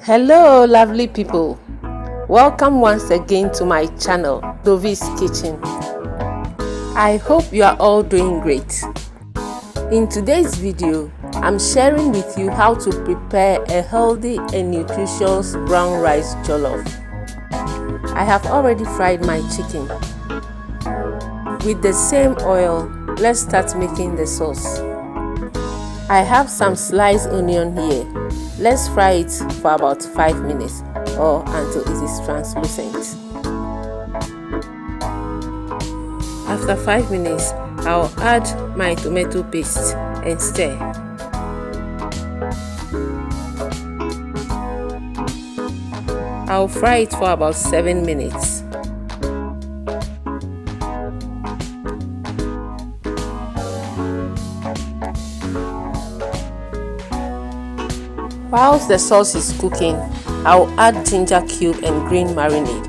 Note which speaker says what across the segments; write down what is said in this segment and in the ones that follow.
Speaker 1: Hello lovely people, welcome once again to my channel Dovi's Kitchen. I hope you are all doing great. In today's video, I'm sharing with you how to prepare a healthy and nutritious brown rice jollof. I have already fried my chicken. With the same oil, let's start making the sauce. I have some sliced onion here. Let's fry it for about 5 minutes or until it is translucent. After 5 minutes, I'll add my tomato paste and stir. I'll fry it for about 7 minutes. Whilst the sauce is cooking, I'll add ginger cube and green marinade.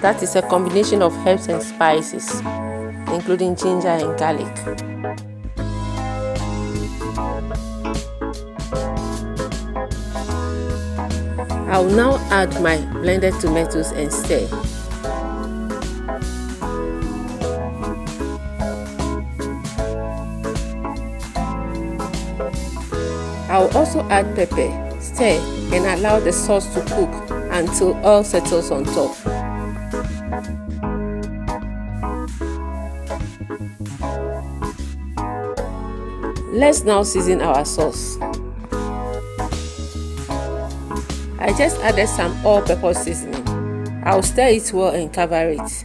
Speaker 1: That is a combination of herbs and spices, including ginger and garlic. I'll now add my blended tomatoes and stir. I'll also add pepper, stir, and allow the sauce to cook until oil settles on top. Let's now season our sauce. I just added some all-purpose seasoning. I'll stir it well and cover it.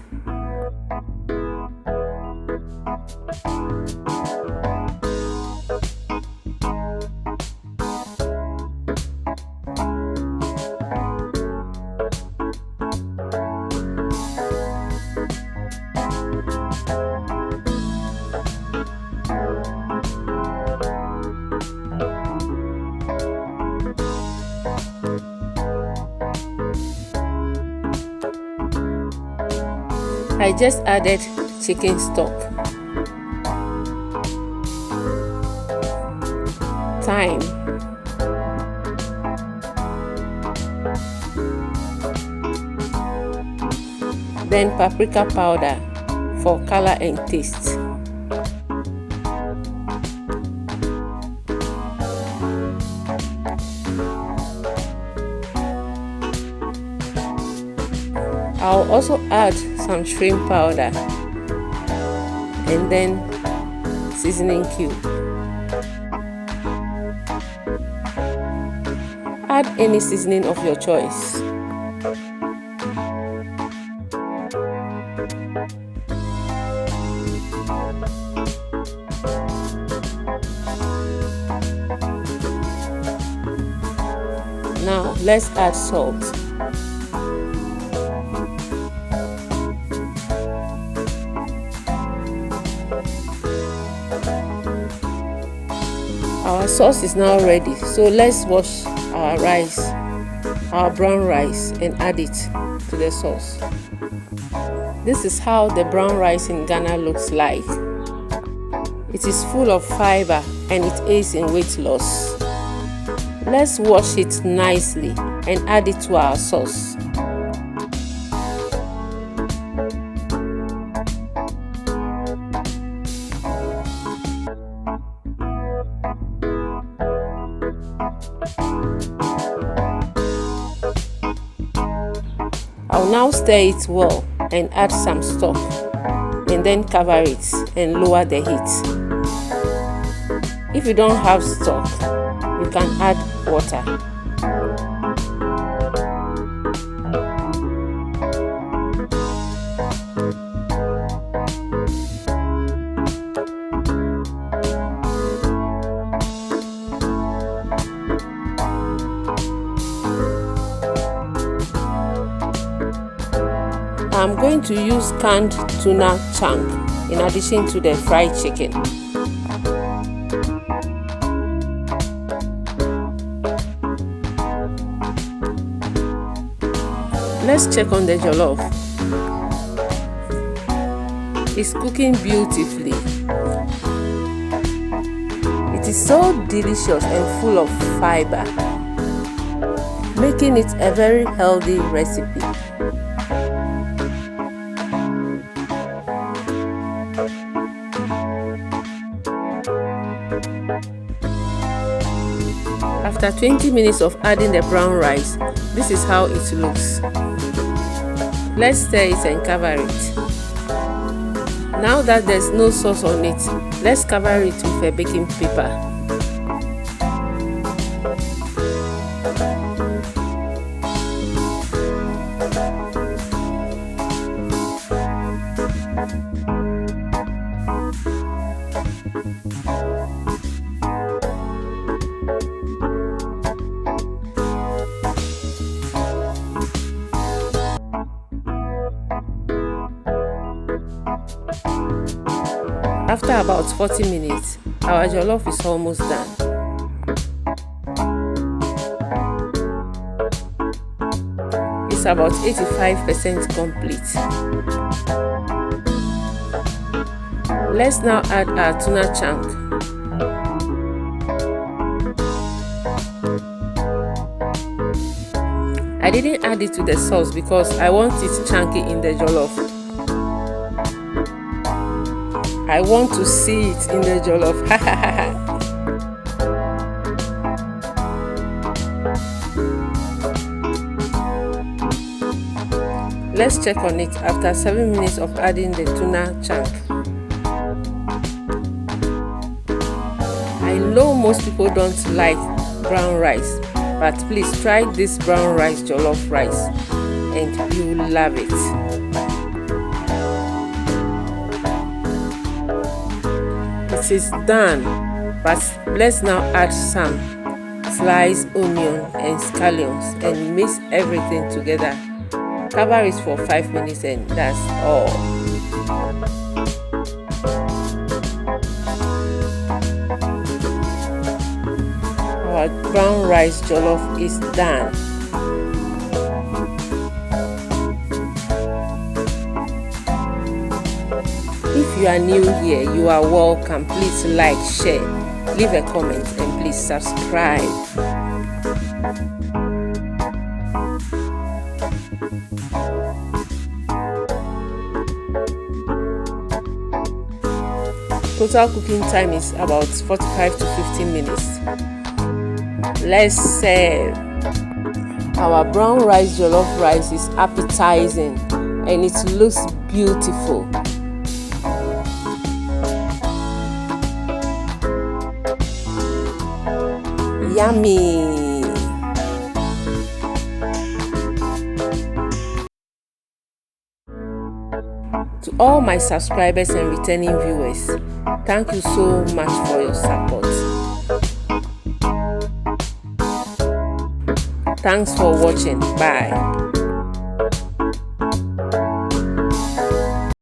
Speaker 1: I just added chicken stock, thyme, then paprika powder for color and taste. I'll also add some shrimp powder and then seasoning cube. Add any seasoning of your choice. Now let's add salt. Our sauce is now ready, so let's wash our rice, our brown rice, and add it to the sauce. This is how the brown rice in Ghana looks like. It is full of fibre and it aids in weight loss. Let's wash it nicely and add it to our sauce. I'll now stir it well and add some stock and then cover it and lower the heat. If you don't have stock, you can add water. I'm going to use canned tuna chunk in addition to the fried chicken. Let's check on the jollof. It's cooking beautifully. It is so delicious and full of fiber, making it a very healthy recipe. After 20 minutes of adding the brown rice, this is how it looks. Let's stir it and cover it. Now that there's no sauce on it, let's cover it with a baking paper. After about 40 minutes, our jollof is almost done. It's about 85% complete. Let's now add our tuna chunk. I didn't add it to the sauce because I want it chunky in the jollof. I want to see it in the jollof. Let's check on it after 7 minutes of adding the tuna chunk. I know most people don't like brown rice, but please try this brown rice jollof rice and you'll love it. It is done, but let's now add some sliced onion and scallions and mix everything together. Cover it for 5 minutes and that's all. Our brown rice jollof is done. If you are new here, you are welcome. Please like, share, leave a comment and please subscribe. Total cooking time is about 45 to 15 minutes. Let's serve. Our brown rice jollof rice is appetizing and it looks beautiful. Yummy! To all my subscribers and returning viewers, thank you so much for your support. Thanks for watching. Bye.